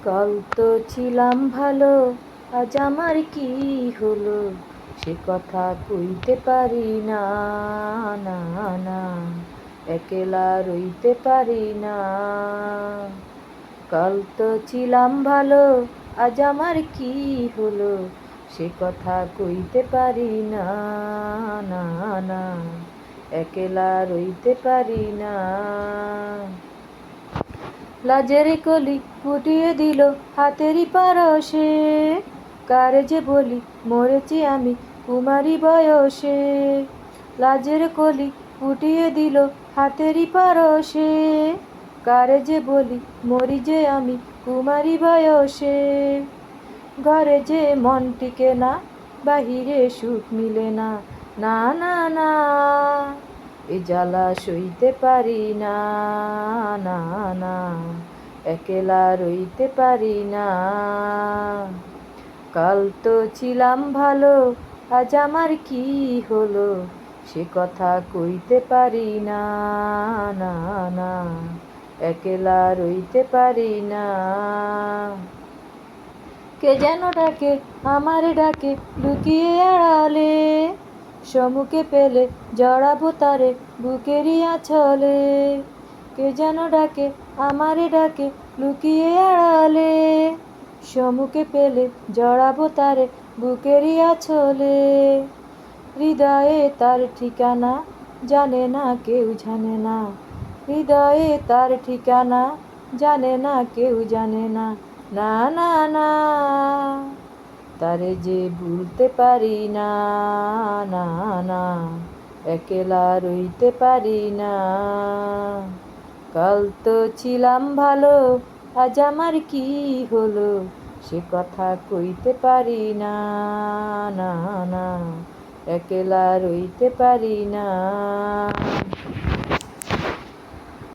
কাল তো ছিলাম ভালো, আজ আমার কি হলো সে কথা কইতে পারি না, না না একলা রইতে পারি না। কাল তো ছিলাম ভালো, আজ আমার কি হলো সে কথা কইতে পারি না, না না একলা রইতে পারি না। লাজের কলি ফুটিয়ে দিল হাতেরই পারশে, কারে যে বলি মরেছি আমি কুমারী বয়সে। লাজের কলি ফুটিয়ে দিল হাতেরই পারশে, কারে যে বলি মরি যে আমি কুমারী বয়সে। ঘরে যে মন টিকে না, বাহিরে সুখ মিলে না, না না না এ জ্বালা সইতে পারি না, না না একলা রইতে পারি না। কাল তো ছিলাম ভালো, আজ আমার কি হলো সে কথা কইতে পারি না, না না একলা রইতে পারি না। কে যেন ডাকে আমারে ডাকে লুকিয়ে আড়ালে, সম্মুখে পেলে জড়াবো তারে বুকেরই আঁচলে। কে যেন ডাকে আমারে ডাকে লুকিয়ে আড়ালে, সম্মুখে পেলে জড়াবো তারে বুকেরই আঁচলে। হৃদয়ে তার ঠিকানা জানে না কেউ জানে না, হৃদয়ে তার ঠিকানা জানে না কেউ জানে না, না না না তারে যে ভুলতে পারি না, না না একলা রইতে পারি না। কাল তো ছিলাম ভালো, আজ আমার কি হলো সে কথা কইতে পারি না, না না একলা রইতে পারি না।